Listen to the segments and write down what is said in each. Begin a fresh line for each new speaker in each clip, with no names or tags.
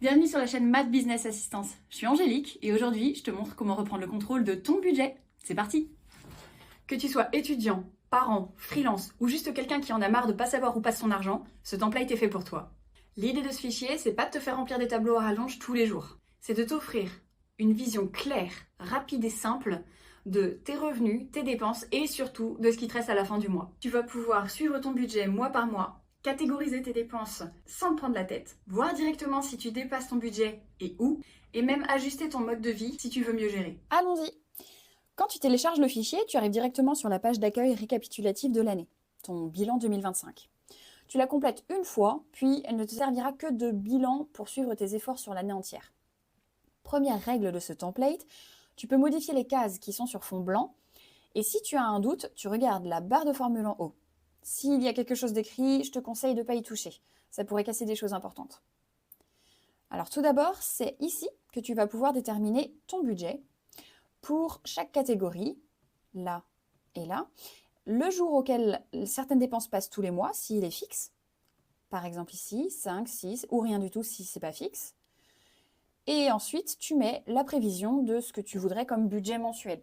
Bienvenue sur la chaîne Math Business Assistance. Je suis Angélique et aujourd'hui, je te montre comment reprendre le contrôle de ton budget. C'est parti! Que tu sois étudiant, parent, freelance ou juste quelqu'un qui en a marre de pas savoir où passe son argent, ce template est fait pour toi. L'idée de ce fichier, c'est pas de te faire remplir des tableaux à rallonge tous les jours. C'est de t'offrir une vision claire, rapide et simple de tes revenus, tes dépenses et surtout de ce qui te reste à la fin du mois. Tu vas pouvoir suivre ton budget mois par mois, catégoriser tes dépenses sans te prendre la tête, voir directement si tu dépasses ton budget et où, et même ajuster ton mode de vie si tu veux mieux gérer.
Allons-y. Quand tu télécharges le fichier, tu arrives directement sur la page d'accueil récapitulative de l'année, ton bilan 2025. Tu la complètes une fois, puis elle ne te servira que de bilan pour suivre tes efforts sur l'année entière. Première règle de ce template, tu peux modifier les cases qui sont sur fond blanc, et si tu as un doute, tu regardes la barre de formule en haut. S'il y a quelque chose d'écrit, je te conseille de ne pas y toucher. Ça pourrait casser des choses importantes. Alors tout d'abord, c'est ici que tu vas pouvoir déterminer ton budget pour chaque catégorie, là et là, le jour auquel certaines dépenses passent tous les mois, s'il est fixe, par exemple ici, 5, 6, ou rien du tout si ce n'est pas fixe. Et ensuite, tu mets la prévision de ce que tu voudrais comme budget mensuel.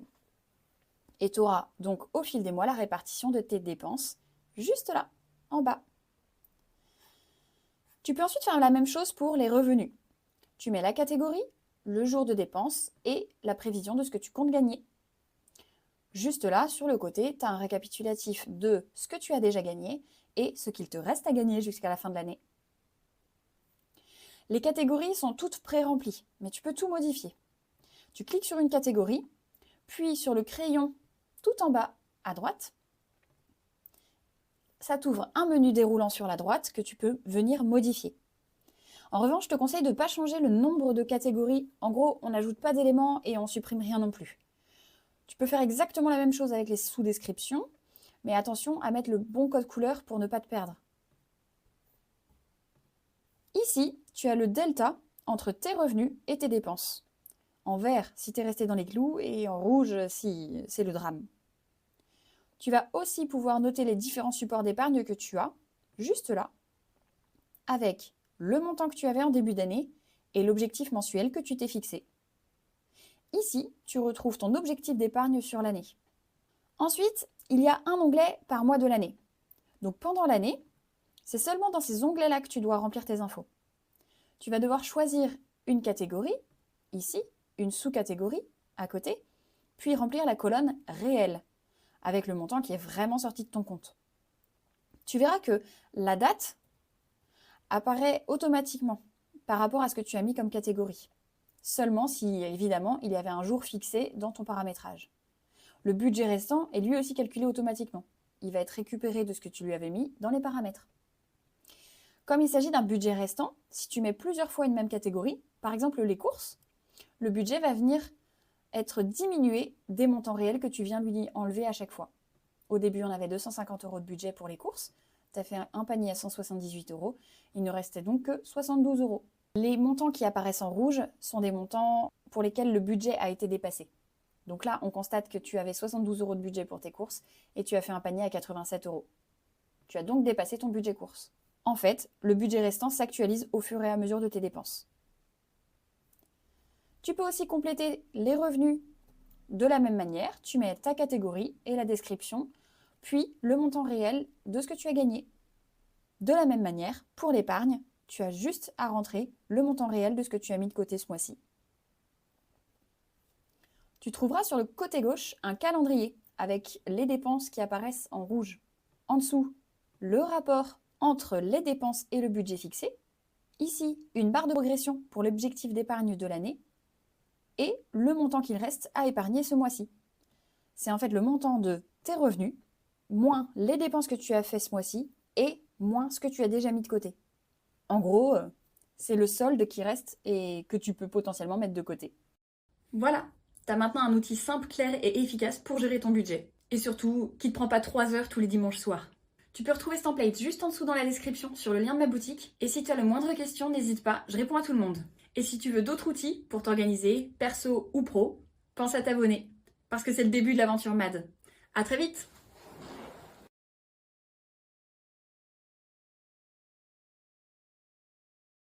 Et tu auras donc au fil des mois la répartition de tes dépenses, juste là, en bas. Tu peux ensuite faire la même chose pour les revenus. Tu mets la catégorie, le jour de dépense et la prévision de ce que tu comptes gagner. Juste là, sur le côté, tu as un récapitulatif de ce que tu as déjà gagné et ce qu'il te reste à gagner jusqu'à la fin de l'année. Les catégories sont toutes pré-remplies, mais tu peux tout modifier. Tu cliques sur une catégorie, puis sur le crayon tout en bas à droite. Ça t'ouvre un menu déroulant sur la droite que tu peux venir modifier. En revanche, je te conseille de ne pas changer le nombre de catégories. En gros, on n'ajoute pas d'éléments et on ne supprime rien non plus. Tu peux faire exactement la même chose avec les sous-descriptions, mais attention à mettre le bon code couleur pour ne pas te perdre. Ici, tu as le delta entre tes revenus et tes dépenses. En vert si tu es resté dans les clous et en rouge si c'est le drame. Tu vas aussi pouvoir noter les différents supports d'épargne que tu as, juste là, avec le montant que tu avais en début d'année et l'objectif mensuel que tu t'es fixé. Ici, tu retrouves ton objectif d'épargne sur l'année. Ensuite, il y a un onglet par mois de l'année. Donc pendant l'année, c'est seulement dans ces onglets-là que tu dois remplir tes infos. Tu vas devoir choisir une catégorie, ici, une sous-catégorie, à côté, puis remplir la colonne « Réel » avec le montant qui est vraiment sorti de ton compte. Tu verras que la date apparaît automatiquement par rapport à ce que tu as mis comme catégorie. Seulement si, évidemment, il y avait un jour fixé dans ton paramétrage. Le budget restant est lui aussi calculé automatiquement. Il va être récupéré de ce que tu lui avais mis dans les paramètres. Comme il s'agit d'un budget restant, si tu mets plusieurs fois une même catégorie, par exemple les courses, le budget va venir être diminué des montants réels que tu viens lui enlever à chaque fois. Au début, on avait 250 € de budget pour les courses. Tu as fait un panier à 178 €. Il ne restait donc que 72 €. Les montants qui apparaissent en rouge sont des montants pour lesquels le budget a été dépassé. Donc là, on constate que tu avais 72 € de budget pour tes courses et tu as fait un panier à 87 €. Tu as donc dépassé ton budget courses. En fait, le budget restant s'actualise au fur et à mesure de tes dépenses. Tu peux aussi compléter les revenus de la même manière. Tu mets ta catégorie et la description, puis le montant réel de ce que tu as gagné. De la même manière, pour l'épargne, tu as juste à rentrer le montant réel de ce que tu as mis de côté ce mois-ci. Tu trouveras sur le côté gauche un calendrier avec les dépenses qui apparaissent en rouge. En dessous, le rapport entre les dépenses et le budget fixé. Ici, une barre de progression pour l'objectif d'épargne de l'année et le montant qu'il reste à épargner ce mois-ci. C'est en fait le montant de tes revenus, moins les dépenses que tu as fait ce mois-ci et moins ce que tu as déjà mis de côté. En gros, c'est le solde qui reste et que tu peux potentiellement mettre de côté.
Voilà, t'as maintenant un outil simple, clair et efficace pour gérer ton budget. Et surtout, qui ne te prend pas 3 heures tous les dimanches soirs. Tu peux retrouver ce template juste en dessous dans la description sur le lien de ma boutique. Et si tu as la moindre question, n'hésite pas, je réponds à tout le monde. Et si tu veux d'autres outils pour t'organiser, perso ou pro, pense à t'abonner. Parce que c'est le début de l'aventure MAD. À très vite!